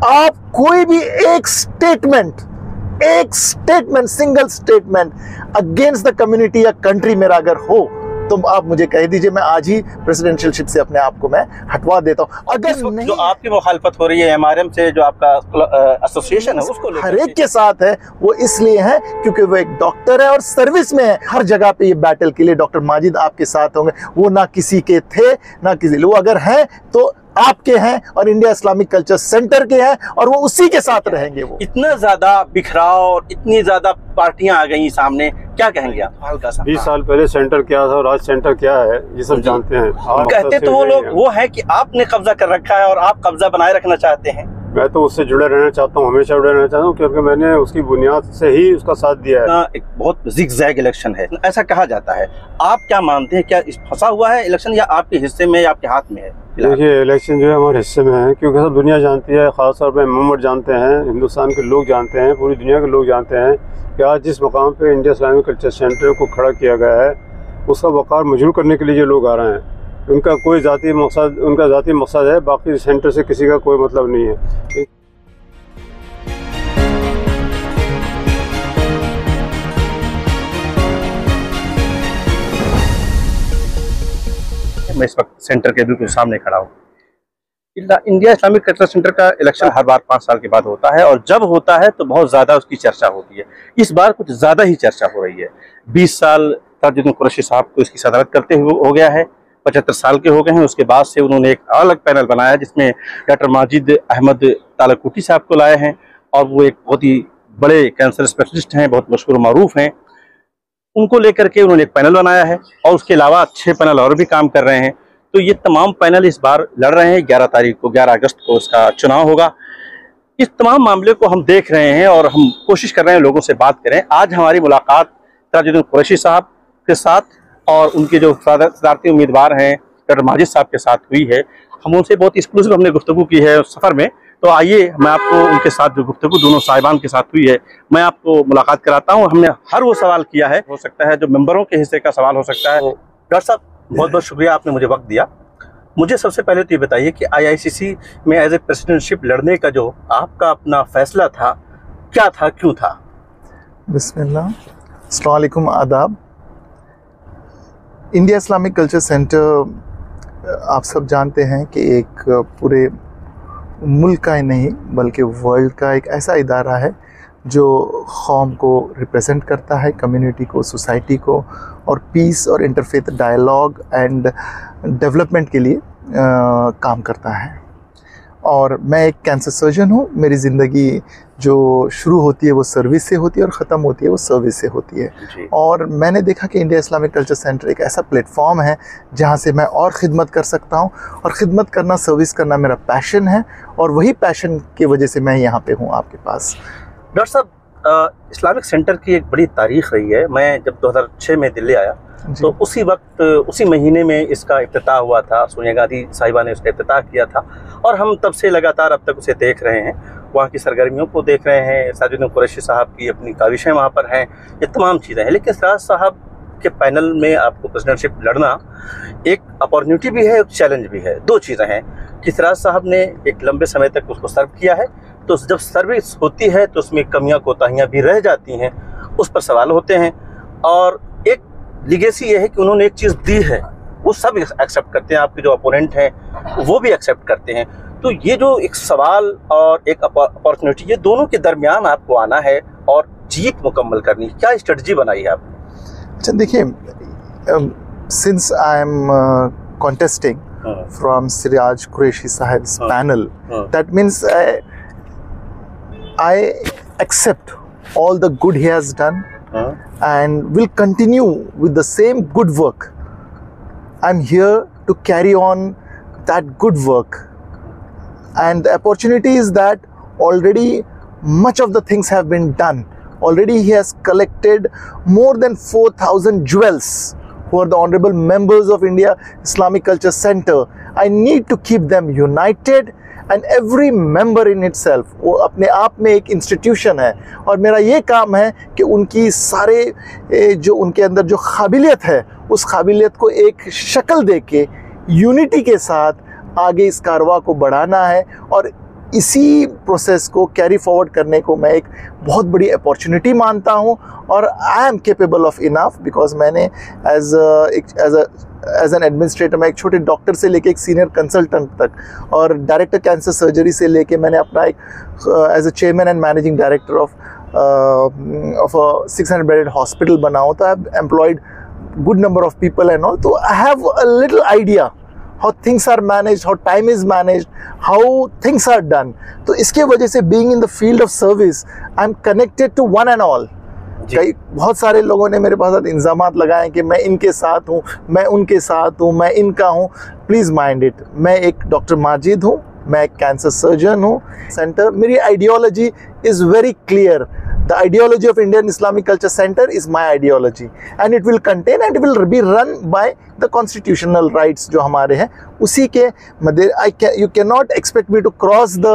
आप कोई भी एक statement, single statement against the community या कंट्री मेरा अगर हो तो आप मुझे कह दीजिए, मैं आज ही प्रेसिडेंशियलशिप से अपने आप को मैं हटवा देता हूं। अगर नहीं, जो आपकी मुखालफत हो रही है एमआरएम से, जो आपका एसोसिएशन है उसको हर एक के साथ है, वो इसलिए है क्योंकि वो एक डॉक्टर है और सर्विस में है। हर जगह पे ये बैटल के लिए डॉक्टर माजिद आपके साथ होंगे। वो ना किसी के थे ना किसी, वो अगर हैं तो आपके हैं और इंडिया इस्लामिक कल्चर सेंटर के हैं और वो उसी के साथ रहेंगे। वो इतना ज्यादा बिखराव और इतनी ज्यादा पार्टियां आ गई सामने, क्या कहेंगे आप? हल्का सा 20 साल पहले सेंटर क्या था और आज सेंटर क्या है, ये सब जानते हैं। कहते तो वो लोग वो है कि आपने कब्जा कर रखा है और आप कब्जा बनाए रखना चाहते हैं। मैं तो उससे जुड़े रहना चाहता हूँ, हमेशा जुड़े रहना चाहता हूँ, क्योंकि मैंने उसकी बुनियाद से ही उसका साथ दिया है। एक बहुत जिगजैग इलेक्शन है ऐसा कहा जाता है, आप क्या मानते हैं? क्या इस फंसा हुआ है इलेक्शन या आपके हिस्से में या आपके हाथ में है? देखिए, इलेक्शन जो है हमारे हिस्से में है, क्योंकि सब दुनिया जानती है, खासतौर पर मेंबर जानते हैं, हिंदुस्तान के लोग जानते हैं, पूरी दुनिया के लोग जानते हैं कि आज जिस मकाम पे इंडिया इस्लामिक कल्चर सेंटर को खड़ा किया गया है उसका वक़ार मजबूर करने के लिए जो लोग आ रहे हैं, उनका कोई ज़ाती मकसद है, बाकी सेंटर से किसी का कोई मतलब नहीं है। मैं इस वक्त सेंटर के बिल्कुल सामने खड़ा हूँ। इंडिया इस्लामिक कल्चर सेंटर का इलेक्शन हर बार 5 साल के बाद होता है और जब होता है तो बहुत ज़्यादा उसकी चर्चा होती है। इस बार कुछ ज़्यादा ही चर्चा हो रही है। 20 साल ताजुद्दीन कुरैशी साहब को इसकी सदारत करते हुए हो गया है, 75 साल के हो गए हैं। उसके बाद से उन्होंने एक अलग पैनल बनाया जिसमें डॉक्टर माजिद अहमद तालाकुटी साहब को लाए हैं और वो एक बहुत ही बड़े कैंसर स्पेशलिस्ट हैं, बहुत मशहूर मारूफ हैं। उनको लेकर के उन्होंने एक पैनल बनाया है और उसके अलावा 6 पैनल और भी काम कर रहे हैं। तो ये तमाम पैनल इस बार लड़ रहे हैं। 11 अगस्त को इसका चुनाव होगा। इस तमाम मामले को हम देख रहे हैं और हम कोशिश कर रहे हैं लोगों से बात करें। आज हमारी मुलाकात ताजुद्दीन कुरैशी साहब के साथ और उनके जो सदारती उम्मीदवार हैं डॉक्टर माजिद साहब के साथ हुई है। हम उनसे बहुत एक्सक्लूसिव हमने गुफ्तगू की है उस सफ़र में। तो आइए मैं आपको उनके साथ जो गुफ्तगू दोनों साहिबान के साथ हुई है मैं आपको मुलाकात कराता हूँ। हमने हर वो सवाल किया है, हो सकता है जो मेंबरों के हिस्से का सवाल हो सकता है। डॉक्टर साहब बहुत बहुत शुक्रिया, आपने मुझे वक्त दिया। मुझे सबसे पहले तो ये बताइए कि IICC में एज ए प्रेसिडेंटशिप लड़ने का जो आपका अपना फैसला था, क्या था, क्यों था? बिस्मिल्लाह, अस्सलाम वालेकुम, आदाब। इंडिया इस्लामिक कल्चर सेंटर आप सब जानते हैं कि एक पूरे मुल्क का ही नहीं बल्कि वर्ल्ड का एक ऐसा इदारा है जो कौम को रिप्रेजेंट करता है, कम्युनिटी को, सोसाइटी को, और पीस और इंटरफेथ डायलॉग एंड डेवलपमेंट के लिए काम करता है। और मैं एक कैंसर सर्जन हूँ। मेरी ज़िंदगी जो शुरू होती है वो सर्विस से होती है और ख़त्म होती है वो सर्विस से होती है। और मैंने देखा कि इंडिया इस्लामिक कल्चर सेंटर एक ऐसा प्लेटफॉर्म है जहाँ से मैं और ख़िदमत कर सकता हूँ, और ख़िदमत करना, सर्विस करना मेरा पैशन है, और वही पैशन की वजह से मैं यहाँ पे हूँ आपके पास। डॉक्टर साहब, इस्लामिक सेंटर की एक बड़ी तारीख़ रही है। मैं जब 2006 में दिल्ली आया तो उसी वक्त, उसी महीने में इसका इफ्तिताह हुआ था। सोनिया गांधी साहिबा ने उसका इफ्तिताह किया था और हम तब से लगातार अब तक उसे देख रहे हैं, वहाँ की सरगर्मियों को देख रहे हैं। ताजुद्दीन कुरैशी साहब की अपनी काविशें वहाँ पर हैं, ये तमाम चीज़ें हैं। लेकिन सिराज साहब के पैनल में आपको प्रेसिडेंटशिप लड़ना एक अपॉर्चुनिटी भी है, एक चैलेंज भी है। 2 चीज़ें हैं कि सिराज साहब ने एक लंबे समय तक उसको सर्व किया है, तो जब सर्विस होती है तो उसमें कमियां कोताहियां भी रह जाती हैं, उस पर सवाल होते हैं। और एक लीगेसी ये है कि उन्होंने एक चीज़ दी है, वो सब एक्सेप्ट करते हैं, आपके जो अपोनेंट हैं वो भी एक्सेप्ट करते हैं। तो ये जो एक सवाल और एक अपॉर्चुनिटी, ये दोनों के दरमियान आपको आना है और जीत मुकम्मल करनी, क्या स्ट्रेटजी बनाई है आपने? अच्छा, देखिए, since I am contesting from Siraj Qureshi Sahib's panel, that means I accept all the good he has done and will continue with the same good work. I'm here to carry on that good work, and the opportunity is that already much of the things have been done. Already he has collected more than 4,000 jewels who are the honorable members of India Islamic Culture Center. I need to keep them united, and every member in itself वो अपने आप में एक institution है, और मेरा ये काम है कि उनकी सारे जो उनके अंदर जो काबिलियत है उस काबिलियत को एक शक्ल दे के यूनिटी के साथ आगे इस कारवा को बढ़ाना है। और इसी प्रोसेस को कैरी फॉरवर्ड करने को मैं एक बहुत बड़ी अपॉर्चुनिटी मानता हूँ, और I am capable of enough, because मैंने एज एन एडमिनिस्ट्रेटर मैं एक छोटे डॉक्टर से लेके एक सीनियर कंसल्टेंट तक, और डायरेक्टर कैंसर सर्जरी से लेके मैंने अपना एक as a chairman and managing director of a 600 bedded hospital बना हूँ. तो I have employed good number of people and all, so I have a little idea how things are managed, how time is managed, how things are done. तो इसके वजह से being in the field of service, I am connected to one and all. कई बहुत सारे लोगों ने मेरे पास इंतजामात लगाए कि मैं इनके साथ हूँ, मैं उनके साथ हूँ, मैं इनका हूँ. प्लीज़ माइंड इट, मैं एक डॉक्टर माजिद हूँ, मैं एक कैंसर सर्जन हूँ. सेंटर, मेरी ideology is very clear. The ideology of Indian Islamic Culture Center is my ideology, and it will contain and it will be run by the constitutional rights जो हमारे हैं उसी के मध्य. You cannot expect me to cross the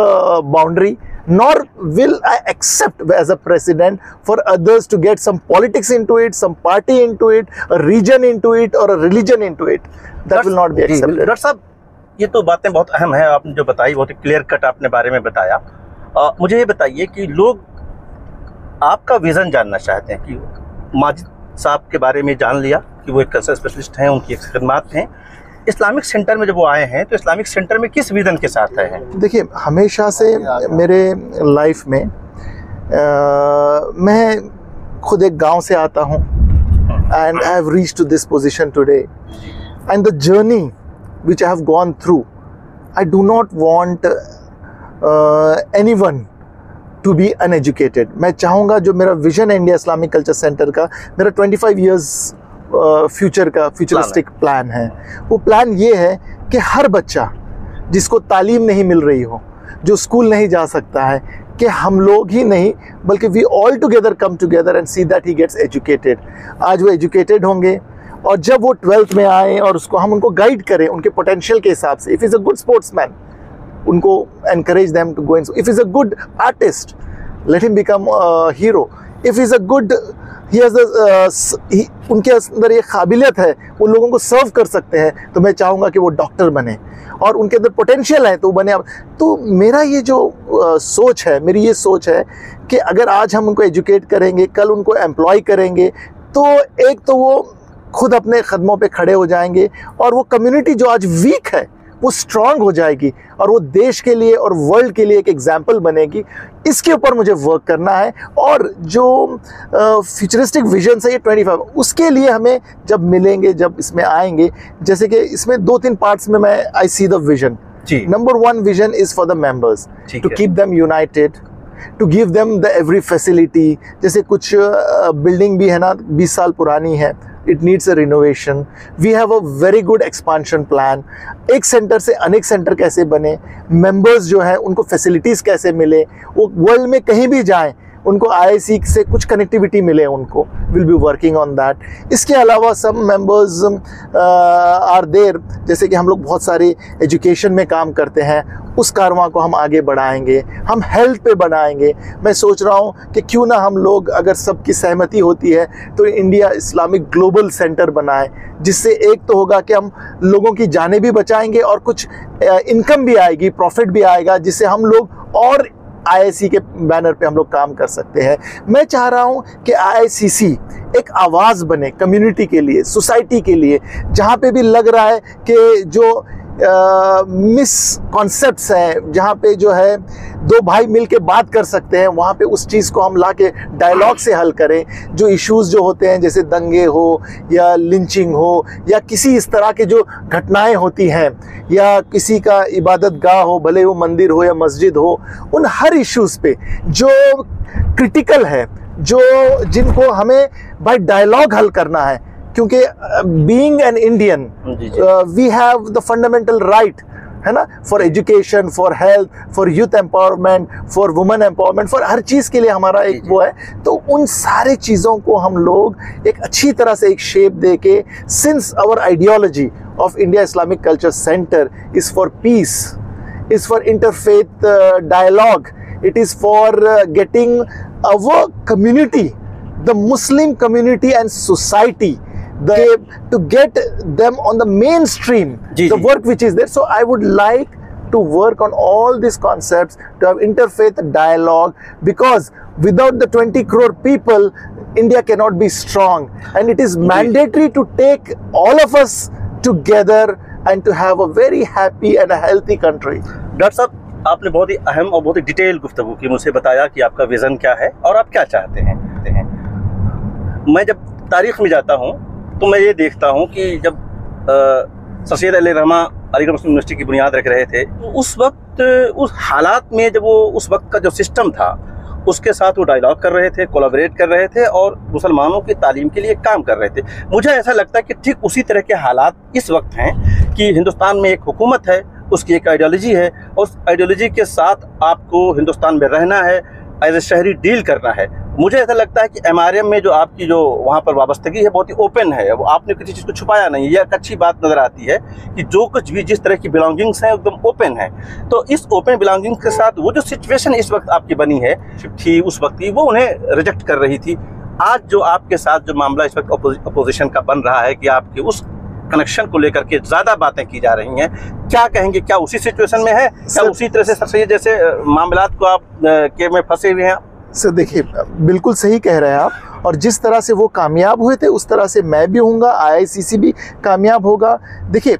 boundary, nor will I accept as a president for others to get some politics into it, some party into it, a region into it, or a religion into it. That will not be accepted. Doctor साहब, ये तो बातें बहुत अहम है, आपने जो बताई बहुत ही क्लियर कट आपने बारे में बताया. मुझे ये बताइए कि लोग आपका विज़न जानना चाहते हैं कि माजिद साहब के बारे में जान लिया कि वो एक कैंसर स्पेशलिस्ट हैं, उनकी खिदमत हैं. इस्लामिक सेंटर में जब वो आए हैं तो इस्लामिक सेंटर में किस विज़न के साथ आए हैं? देखिए, हमेशा से मेरे लाइफ में मैं खुद एक गांव से आता हूं, and I have reached to this position today, and the journey which I have gone through, I do not want anyone to be uneducated. मैं चाहूँगा जो मेरा विजन है इंडिया इस्लामिक कल्चर सेंटर का, मेरा 25 इयर्स फ्यूचरिस्टिक प्लान है. वो plan ये है कि हर बच्चा जिसको तालीम नहीं मिल रही हो, जो स्कूल नहीं जा सकता है, कि हम लोग ही नहीं बल्कि we all together come together and see that he gets educated. आज वो एजुकेटेड होंगे, और जब वो 12th में आए और उसको हम उनको गाइड करें उनके पोटेंशियल के हिसाब से. If is a good sportsman, उनको encourage them to go in. If he's a good artist, let him become a hero. If he's a good, he has the उनके अंदर ये काबिलियत है, उन लोगों को सर्व कर सकते हैं, तो मैं चाहूँगा कि वो डॉक्टर बने, और उनके अंदर पोटेंशियल है तो बने. तो मेरा ये जो सोच है, मेरी ये सोच है कि अगर आज हम उनको एजुकेट करेंगे, कल उनको एम्प्लॉय करेंगे, तो एक तो वो खुद अपने कदमों पे खड़े हो जाएंगे, और वो कम्युनिटी जो आज वीक है वो स्ट्रांग हो जाएगी, और वो देश के लिए और वर्ल्ड के लिए एक एग्जाम्पल बनेगी. इसके ऊपर मुझे वर्क करना है. और जो फ्यूचरिस्टिक विजन है ये 25, उसके लिए हमें जब मिलेंगे, जब इसमें आएंगे, जैसे कि इसमें 2-3 पार्ट्स में मैं I see the vision. Number 1 vision is for the members, to keep them united, to give them the every facility. जैसे कुछ बिल्डिंग भी है ना 20 साल पुरानी है, it needs a renovation. We have a very good expansion plan. एक centre से अनेक सेंटर कैसे बने, मेंबर्स जो हैं उनको फैसिलिटीज़ कैसे मिले, वो वर्ल्ड में कहीं भी जाएं उनको IIC से कुछ कनेक्टिविटी मिले, उनको will be working on that. इसके अलावा सब मेंबर्स आर देयर, जैसे कि हम लोग बहुत सारे एजुकेशन में काम करते हैं, उस कारवां को हम आगे बढ़ाएंगे, हम हेल्थ पे बढ़ाएंगे. मैं सोच रहा हूँ कि क्यों ना हम लोग, अगर सबकी सहमति होती है, तो इंडिया इस्लामिक ग्लोबल सेंटर बनाएं, जिससे एक तो होगा कि हम लोगों की जानें भी बचाएंगे और कुछ इनकम भी आएगी, प्रॉफिट भी आएगा, जिससे हम लोग और IIC के बैनर पे हम लोग काम कर सकते हैं. मैं चाह रहा हूँ कि IICC एक आवाज़ बने कम्युनिटी के लिए, सोसाइटी के लिए, जहाँ पे भी लग रहा है कि जो मिसकॉन्सेप्ट्स हैं, जहाँ पे जो है दो भाई मिल के बात कर सकते हैं, वहाँ पे उस चीज़ को हम ला के डायलॉग से हल करें. जो इश्यूज़ जो होते हैं, जैसे दंगे हो या लिंचिंग हो या किसी इस तरह के जो घटनाएं होती हैं, या किसी का इबादत गाह हो, भले वो मंदिर हो या मस्जिद हो, उन हर इश्यूज़ पे जो क्रिटिकल है, जो जिनको हमें बाय डायलॉग हल करना है, क्योंकि being an Indian we have the fundamental right, है ना, for education, for health, for youth empowerment, for women empowerment, for हर चीज़ के लिए हमारा एक वो है. तो उन सारे चीज़ों को हम लोग एक अच्छी तरह से एक शेप दे के, since our ideology of India Islamic culture centre is for peace, is for interfaith dialogue, it is for getting our community, the Muslim community and society, to get them on the mainstream, the work which is there. So I would like to work on all these concepts, to have interfaith dialogue, because without the 20 crore people, India cannot be strong. And it is mandatory to take all of us together and to have a very happy and a healthy country. Doctor साहब, आपने बहुत ही अहम और बहुत ही detail गुफ्तगू की, मुझे बताया कि आपका विज़न क्या है और आप क्या चाहते हैं। मैं जब तारीख़ में जाता हूँ तो मैं ये देखता हूँ कि जब सर सैयद अली रहमा अलीगढ़ मुस्लिम यूनिवर्सिटी की बुनियाद रख रहे थे, तो उस वक्त उस हालात में जब वो उस वक्त का जो सिस्टम था उसके साथ वो डायलॉग कर रहे थे, कोलैबोरेट कर रहे थे और मुसलमानों की तालीम के लिए काम कर रहे थे। मुझे ऐसा लगता है कि ठीक उसी तरह के हालात इस वक्त हैं कि हिंदुस्तान में एक हुकूमत है, उसकी एक आइडियोलॉजी है, और उस आइडियोलॉजी के साथ आपको हिंदुस्तान में रहना है, एज ए शहरी डील करना है। मुझे ऐसा लगता है कि MRM में जो आपकी जो वहाँ पर वाबस्तगी है बहुत ही ओपन है, वो आपने किसी चीज़ को छुपाया नहीं। यह एक अच्छी बात नज़र आती है कि जो कुछ भी जिस तरह की बिलोंगिंग्स हैं एकदम ओपन है। तो इस ओपन बिलोंगिंग्स के साथ वो जो सिचुएशन इस वक्त आपकी बनी है थी उस वक्त ही वो उन्हें रिजेक्ट कर रही थी। आज जो आपके साथ जो मामला इस वक्त अपोजिशन का बन रहा है कि आपके उस कनेक्शन को लेकर के ज़्यादा बातें की जा रही हैं, क्या कहेंगे? क्या उसी सिचुएशन में है, क्या उसी तरह से सर जैसे मामलात को आप के में फंसे हुए हैं? सर देखिए, बिल्कुल सही कह रहे हैं आप, और जिस तरह से वो कामयाब हुए थे उस तरह से मैं भी होऊंगा, IICC भी कामयाब होगा। देखिए,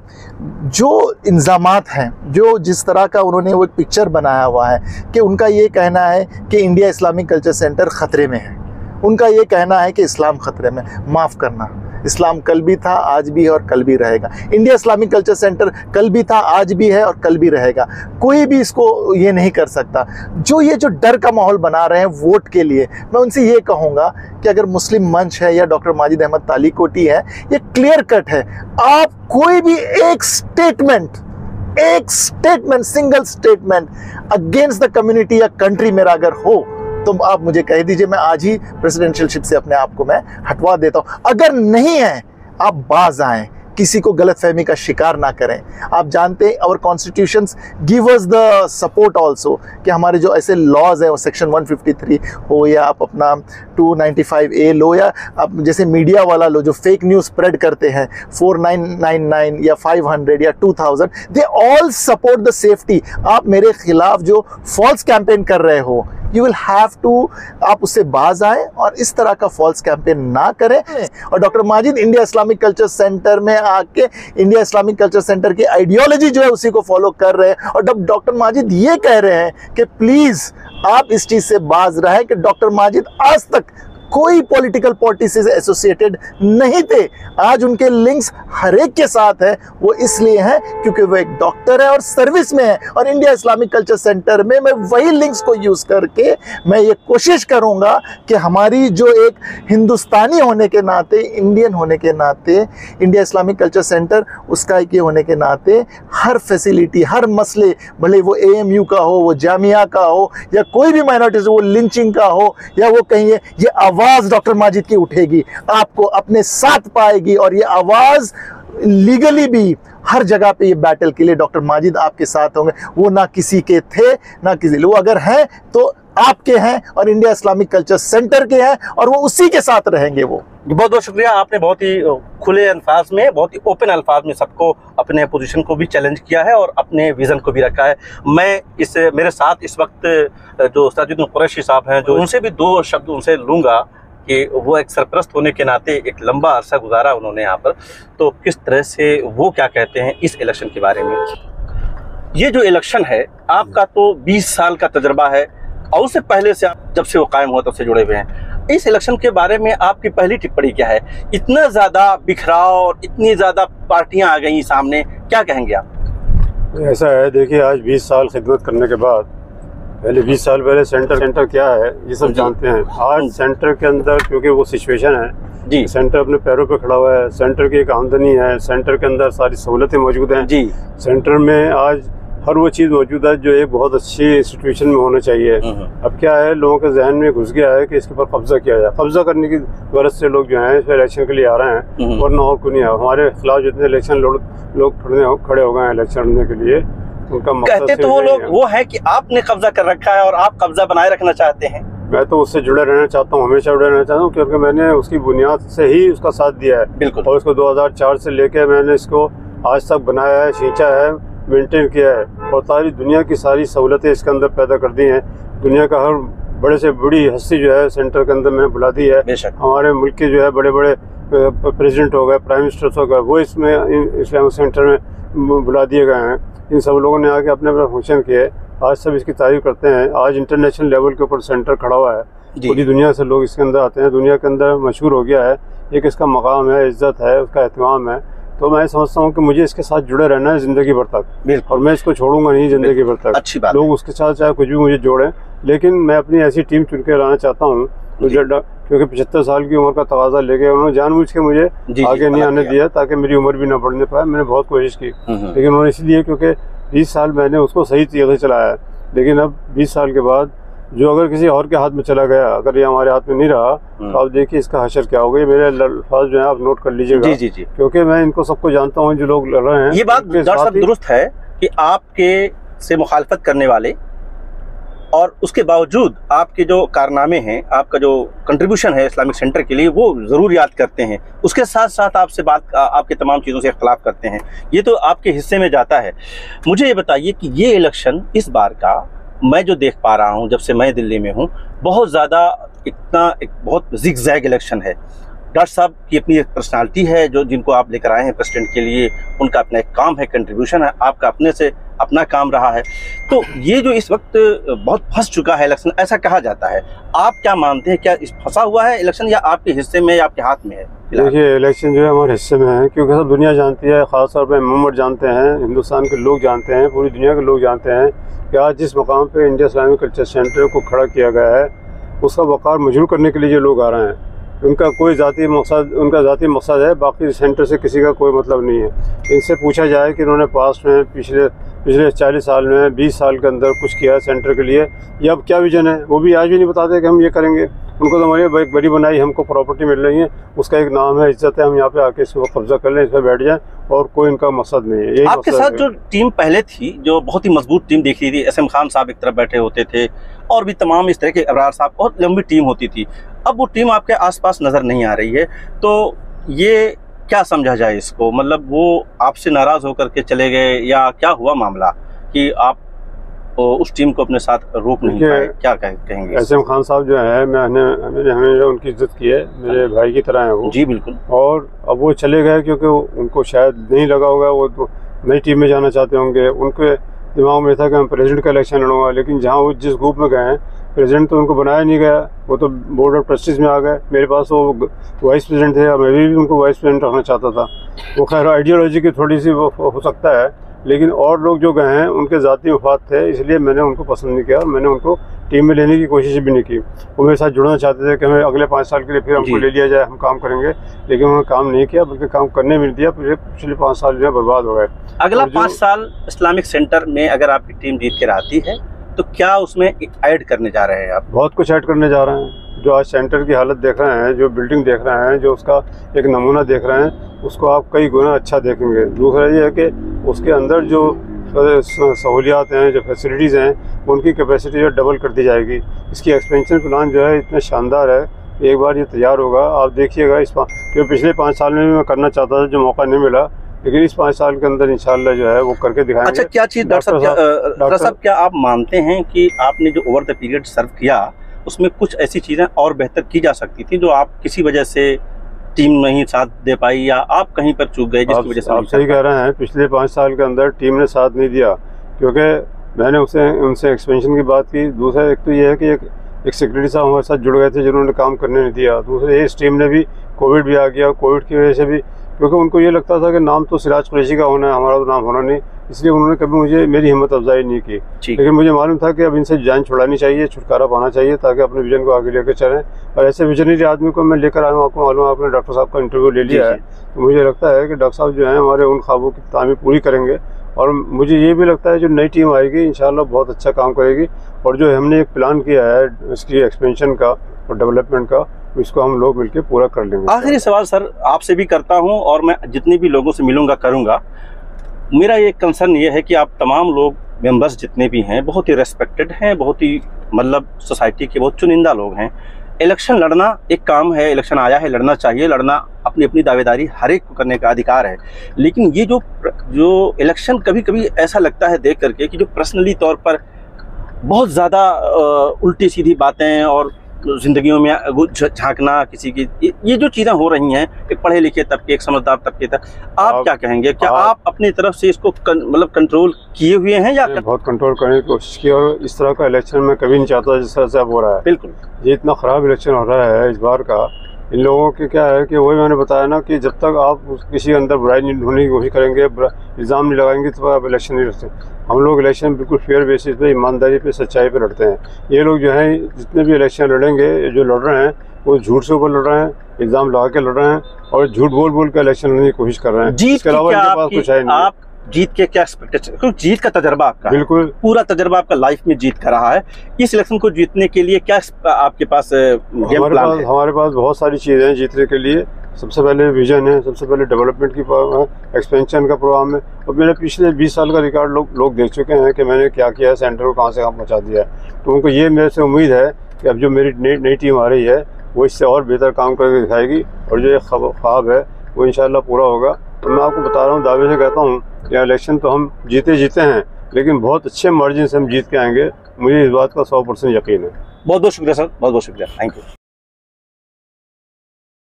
जो इंजामात हैं, जो जिस तरह का उन्होंने वो एक पिक्चर बनाया हुआ है कि उनका ये कहना है कि इंडिया इस्लामिक कल्चर सेंटर ख़तरे में है, उनका ये कहना है कि इस्लाम ख़तरे में। माफ़ करना, इस्लाम कल भी था, आज भी है और कल भी रहेगा। इंडिया इस्लामिक कल्चर सेंटर कल भी था, आज भी है और कल भी रहेगा। कोई भी इसको ये नहीं कर सकता। जो डर का माहौल बना रहे हैं वोट के लिए, मैं उनसे ये कहूँगा कि अगर मुस्लिम मंच है या डॉक्टर माजिद अहमद तालीकोटी है, ये क्लियर कट है। आप कोई भी एक statement, single statement against the community या कंट्री मेरा अगर हो तो आप मुझे कह दीजिए, मैं आज ही प्रेसिडेंशियलशिप से अपने आप को मैं हटवा देता हूं। अगर नहीं है, आप बाज आएं, किसी को गलतफहमी का शिकार ना करें। आप जानते हैं our constitutions give us the support also, कि हमारे जो ऐसे लॉज है वो सेक्शन 153 हो या आप अपना 295A लो, या आप जैसे मीडिया वाला लो जो फेक न्यूज़ स्प्रेड करते हैं 4999 या 500 या 2000, they all support the safety. आप मेरे खिलाफ जो फॉल्स कैंपेन कर रहे हो, यू विल हैव टू, आप उससे बाज आए और इस तरह का फॉल्स कैंपेन ना करें। और doctor Majid India Islamic culture centre में आके इंडिया इस्लामिक कल्चर सेंटर की आइडियोलॉजी जो है उसी को फॉलो कर रहे हैं। और जब डॉक्टर माजिद ये कह रहे हैं कि प्लीज़ आप इस चीज़ से बाज रहे कि डॉक्टर माजिद आज तक कोई पॉलिटिकल पार्टी से एसोसिएटेड नहीं थे, आज उनके लिंक्स हर एक के साथ है। वो इसलिए हैं क्योंकि वो एक डॉक्टर है और सर्विस में है। और इंडिया इस्लामिक कल्चर सेंटर में मैं वही लिंक्स को यूज़ करके मैं ये कोशिश करूँगा कि हमारी जो एक हिंदुस्तानी होने के नाते, इंडियन होने के नाते, इंडिया इस्लामिक कल्चर सेंटर उसका एक ये होने के नाते हर फैसिलिटी, हर मसले, भले वो AMU का हो, वो जामिया का हो, या कोई भी माइनॉरिटीज, वो लिंचिंग का हो, या वो कहिए, ये आवाज़ डॉक्टर माजिद की उठेगी, आपको अपने साथ पाएगी। और ये आवाज़ लीगली भी हर जगह पे ये बैटल के लिए डॉक्टर माजिद आपके साथ होंगे। वो ना किसी के थे ना किसी, वो अगर हैं तो आपके हैं और इंडिया इस्लामिक कल्चर सेंटर के हैं और वो उसी के साथ रहेंगे। वो बहुत बहुत शुक्रिया, आपने बहुत ही खुले अल्फाज में, बहुत ही ओपन अल्फाज में सबको, अपने पोजीशन को भी चैलेंज किया है और अपने विज़न को भी रखा है। मैं मेरे साथ इस वक्त जो साजिद कुरैशी साहब हैं, जो उनसे भी दो शब्द उनसे लूँगा कि वो एक सरपरस्त होने के नाते एक लंबा अरसा गुजारा उन्होंने यहाँ पर, तो किस तरह से वो क्या कहते हैं इस इलेक्शन के बारे में। ये जो इलेक्शन है आपका तो 20 साल का तजर्बा है और उससे पहले से आप जब से वो कायम हुआ तब से जुड़े हुए हैं। इस इलेक्शन के बारे में आपकी पहली टिप्पणी क्या है? इतना ज़्यादा बिखराव और इतनी ज़्यादा पार्टियां आ गई सामने, क्या कहेंगे आप? ऐसा है, देखिए आज 20 साल खिदमत करने के बाद, पहले 20 साल पहले सेंटर क्या है ये सब जानते हैं। आज सेंटर के अंदर क्योंकि वो सिचुएशन है जी, सेंटर अपने पैरों पे खड़ा हुआ है, सेंटर की एक आमदनी है, सेंटर के अंदर सारी सहूलतें मौजूद हैं जी। सेंटर में आज हर वो चीज़ मौजूद है जो एक बहुत अच्छी सिचुएशन में होना चाहिए। अब क्या है, लोगों के जहन में घुस गया है कि इसके ऊपर कब्जा किया जाए। कब्जा करने की गरज से लोग जो हैं इस इलेक्शन के लिए आ रहे हैं, वरना और क्यों नहीं है। हमारे खिलाफ जितने इलेक्शन लोग खड़े हो गए हैं इलेक्शन लड़ने के लिए, उनका कहते तो वो लोग वो है कि आपने कब्जा कर रखा है और आप कब्जा बनाए रखना चाहते हैं। मैं तो उससे जुड़े रहना चाहता हूँ, हमेशा जुड़े रहना चाहता हूँ, क्योंकि मैंने उसकी बुनियाद से ही उसका साथ दिया है। बिल्कुल। और उसको 2004 से लेके मैंने इसको आज तक बनाया है, खींचा है, मेंटेन किया है। और सारी दुनिया की सारी सहूलतें इसके अंदर पैदा कर दी हैं। दुनिया का हर बड़े से बड़ी हस्ती जो है सेंटर के अंदर मैंने बुला दी है। हमारे मुल्क के जो है बड़े बड़े प्रेसिडेंट हो गए, प्राइम मिनिस्टर्स हो गए, वो इसमें इस्लामिक सेंटर में बुला दिए गए हैं। इन सब लोगों ने आके अपने अपने फंक्शन किए। आज सब इसकी तारीफ करते हैं। आज इंटरनेशनल लेवल के ऊपर सेंटर खड़ा हुआ है, पूरी दुनिया से लोग इसके अंदर आते हैं, दुनिया के अंदर मशहूर हो गया है। एक इसका मकाम है, इज्जत है, उसका एहतमाम है। तो मैं समझता हूँ कि मुझे इसके साथ जुड़े रहना है ज़िंदगी भर तक, और मैं इसको छोड़ूंगा नहीं ज़िंदगी भर तक। अच्छी बात। लोग उसके साथ चाहे कुछ भी मुझे जोड़ें, लेकिन मैं अपनी ऐसी टीम चुन के लाना चाहता हूँ क्योंकि 75 साल की उम्र का तकाजा लेके उन्होंने जानबूझ के मुझे आगे नहीं आने दिया ताकि मेरी उम्र भी ना बढ़ने पाए। मैंने बहुत कोशिश की, लेकिन उन्होंने इसलिए क्योंकि 20 साल मैंने उसको सही तरीके से चलाया है। लेकिन अब 20 साल के बाद जो अगर किसी और के हाथ में चला गया, अगर ये हमारे हाथ में नहीं रहा, तो आप देखिए इसका हशर क्या होगा। मेरे अल्फाज जो है आप नोट कर लीजिएगा, क्योंकि मैं इनको सबको जानता हूँ जो लोग लड़ रहे हैं। ये बात डॉक्टर साहब दुरुस्त है कि आपके से मुखालफत करने वाले और उसके बावजूद आपके जो कारनामे हैं, आपका जो कंट्रीब्यूशन है इस्लामिक सेंटर के लिए, वो ज़रूर याद करते हैं। उसके साथ साथ आपसे बात, आपके तमाम चीज़ों से इख्तलाफ करते हैं। ये तो आपके हिस्से में जाता है। मुझे ये बताइए कि ये इलेक्शन इस बार का मैं जो देख पा रहा हूँ जब से मैं दिल्ली में हूँ, बहुत ज़्यादा एक बहुत जिग-जैग इलेक्शन है। डॉक्टर साहब की अपनी एक पर्सनालिटी है जो जिनको आप लेकर आए हैं प्रेसिडेंट के लिए, उनका अपना एक काम है, कंट्रीब्यूशन है, आपका अपने से अपना काम रहा है। तो ये जो इस वक्त बहुत फंस चुका है इलेक्शन, ऐसा कहा जाता है, आप क्या मानते हैं? क्या इस फंसा हुआ है इलेक्शन, या आपके हिस्से में या आपके हाथ में है? देखिए, इलेक्शन जो है हमारे हिस्से में है, क्योंकि सब दुनिया जानती है, ख़ासतौर पर मोहम्मद जानते हैं, हिंदुस्तान के लोग जानते हैं, पूरी दुनिया के लोग जानते हैं कि आज जिस मकाम पर इंडिया इस्लामिक कल्चर सेंटर को खड़ा किया गया है, उसका वक़ार मजबूर करने के लिए जो लोग आ रहे हैं, उनका कोई ज़ाती मकसद है, बाकी सेंटर से किसी का कोई मतलब नहीं है। इनसे पूछा जाए कि उन्होंने पास्ट में पिछले 40 साल में 20 साल के अंदर कुछ किया सेंटर के लिए, या अब क्या विजन है, वो भी आज भी नहीं बताते कि हम ये करेंगे। उनको तो हमारी एक बड़ी बनाई, हमको प्रॉपर्टी मिल रही है, उसका एक नाम है, इज्जत है, हम यहाँ पे आके इसको कब्जा कर लें, इस पर बैठ जाएं, और कोई इनका मकसद नहीं है। आपके साथ जो टीम पहले थी, जो बहुत ही मजबूत टीम दिख रही थी, SM खान साहब एक तरफ बैठे होते थे, और भी तमाम इस तरह के, अबरार साहब, बहुत लंबी टीम होती थी। अब वो टीम आपके आसपास नज़र नहीं आ रही है, तो ये क्या समझा जाए इसको? मतलब वो आपसे नाराज़ होकर के चले गए, या क्या हुआ मामला कि आप उस टीम को अपने साथ रोक नहीं पाए? क्या कहेंगे? SM खान साहब जो है, हमें उनकी इज्जत की है, मेरे भाई की तरह है वो। जी बिल्कुल। और अब वो चले गए क्योंकि उनको शायद नहीं लगा होगा, वो तो नई टीम में जाना चाहते होंगे। उनके दिमाग में था कि मैं प्रेसिडेंट का इलेक्शन लड़ूंगा, लेकिन जहाँ वो जिस ग्रुप में गए हैं, प्रेसिडेंट तो उनको बनाया नहीं गया, वो तो बोर्ड ऑफ ट्रस्टीज में आ गए। मेरे पास वो वाइस प्रेसिडेंट थे, और मैं भी उनको वाइस प्रेसिडेंट रखना चाहता था। वो खैर आइडियोलॉजी की थोड़ी सी वो हो सकता है, लेकिन और लोग जो गए हैं उनके ज़ाती मफाद थे, इसलिए मैंने उनको पसंद नहीं किया, और मैंने उनको टीम में लेने की कोशिश भी नहीं की। वो मेरे साथ जुड़ना चाहते थे कि हमें अगले 5 साल के लिए फिर हमको ले लिया जाए, हम काम करेंगे, लेकिन उन्होंने काम नहीं किया, बल्कि काम करने में नहीं दिया। पिछले 5 साल जो है बर्बाद हो गए। अगला 5 साल इस्लामिक सेंटर में अगर आपकी टीम जीत के आती है, तो क्या उसमें ऐड करने जा रहे हैं आप? बहुत कुछ ऐड करने जा रहे हैं। जो आज सेंटर की हालत देख रहे हैं, जो बिल्डिंग देख रहे हैं, जो उसका एक नमूना देख रहे हैं, उसको आप कई गुना अच्छा देखेंगे। दूसरा ये है कि उसके अंदर जो सहूलियात हैं, जो फैसिलिटीज़ हैं, उनकी कैपेसिटी जो डबल कर दी जाएगी। इसकी एक्सपेंशन प्लान जो है इतना शानदार है, एक बार ये तैयार होगा, आप देखिएगा। क्योंकि पिछले 5 साल में भी मैं करना चाहता था, जो मौका नहीं मिला, लेकिन इस 5 साल के अंदर इंशाल्लाह जो है वो करके दिखाएंगे। अच्छा, क्या चीज़ डॉक्टर साहब, क्या आप मानते हैं कि आपने जो ओवर द पीरियड सर्व किया, उसमें कुछ ऐसी चीज़ें और बेहतर की जा सकती थी, जो आप किसी वजह से टीम नहीं साथ दे पाई, या आप कहीं पर चूक गए जिसकी वजह से? आप सही कह रहे हैं, पिछले 5 साल के अंदर टीम ने साथ नहीं दिया, क्योंकि मैंने उनसे एक्सपेंशन की बात की। दूसरा एक तो ये है कि एक सेक्रेटरी साहब हमारे साथ जुड़ गए थे, जिन्होंने काम करने नहीं दिया। दूसरे इस टीम ने भी, कोविड भी आ गया, कोविड की वजह से भी, क्योंकि उनको ये लगता था कि नाम तो सिराज कुरैशी का होना है, हमारा तो नाम होना नहीं, इसलिए उन्होंने कभी मेरी हिम्मत अफजाई नहीं की। लेकिन मुझे मालूम था कि अब इनसे जान छुड़ानी चाहिए, छुटकारा पाना चाहिए, ताकि अपने विजन को आगे लेकर चलें। और ऐसे विजनरी आदमी को मैं लेकर आया हूँ। आपको मालूम है, आपने डॉक्टर साहब का इंटरव्यू ले लिया है, तो मुझे लगता है कि डॉक्टर साहब जो है हमारे उन ख्वाबों की तामीर पूरी करेंगे। और मुझे ये भी लगता है जो नई टीम आएगी इंशाल्लाह बहुत अच्छा काम करेगी। और जो हमने एक प्लान किया है इसकी एक्सपेंशन का और डेवलपमेंट का, इसको हम लोग मिलकर पूरा कर लेंगे। आखिरी सवाल सर आपसे भी करता हूं, और मैं जितने भी लोगों से मिलूंगा करूंगा, मेरा ये कंसर्न ये है कि आप तमाम लोग मेंबर्स जितने भी हैं बहुत ही रेस्पेक्टेड हैं, बहुत ही मतलब सोसाइटी के बहुत चुनिंदा लोग हैं, इलेक्शन लड़ना एक काम है, इलेक्शन आया है, लड़ना चाहिए, लड़ना अपनी अपनी दावेदारी हर एक को करने का अधिकार है। लेकिन ये जो इलेक्शन कभी कभी ऐसा लगता है देख करके कि जो पर्सनली तौर पर बहुत ज़्यादा उल्टी सीधी बातें और जिंदगियों में झांकना किसी की, ये जो चीज़ें हो रही हैं एक पढ़े लिखे तबके, एक समझदार तबके तक, आप क्या कहेंगे? क्या आप अपनी तरफ से इसको मतलब कंट्रोल किए हुए हैं या बहुत कंट्रोल करने की कोशिश की, और इस तरह का इलेक्शन मैं कभी नहीं चाहता जिस तरह से अब हो रहा है। बिल्कुल, ये इतना ख़राब इलेक्शन हो रहा है इस बार का। इन लोगों के क्या है कि वही मैंने बताया ना कि जब तक आप किसी के अंदर बुराई नहीं ढूंढने की कोशिश करेंगे, इल्ज़ाम नहीं लगाएंगे, तो आप इलेक्शन नहीं लड़ते। हम लोग इलेक्शन बिल्कुल फेयर बेसिस पे, ईमानदारी पे, सच्चाई पे लड़ते हैं। ये लोग जो हैं जितने भी इलेक्शन लड़ेंगे, जो लड़ रहे हैं वो झूठ से ऊपर लड़ रहे हैं, इल्ज़ाम लगा के लड़ रहे हैं और झूठ बोल के इलेक्शन लड़ने की कोशिश कर रहे हैं। इसके अलावा इनके पास कुछ है नहीं। आप जीत के क्या एक्सपेक्टेशन, क्योंकि जीत का तजर्बा आपका बिल्कुल पूरा तजर्बा आपका लाइफ में जीत का रहा है। इस इलेक्शन को जीतने के लिए क्या आपके पास गेम प्लान है? हमारे पास बहुत सारी चीज़ें हैं जीतने के लिए। सबसे पहले विजन है, सबसे पहले डेवलपमेंट की एक्सपेंशन का प्रोग्राम है। और मेरे पिछले 20 साल का रिकॉर्ड लोग देख चुके हैं कि मैंने क्या किया है, सेंटर को कहाँ से कहाँ पहुँचा दिया है। तो उनको ये मेरे से उम्मीद है कि अब जो मेरी नई टीम आ रही है वो इससे और बेहतर काम करके दिखाएगी, और जो ये ख्वाब है वो इंशाल्लाह पूरा होगा। तो मैं आपको बता रहा हूँ, दावे से कहता हूँ कि इलेक्शन तो हम जीते हैं, लेकिन बहुत अच्छे मार्जिन से हम जीत के आएंगे। मुझे इस बात का 100% यकीन है। बहुत बहुत शुक्रिया सर, बहुत बहुत शुक्रिया, थैंक यू।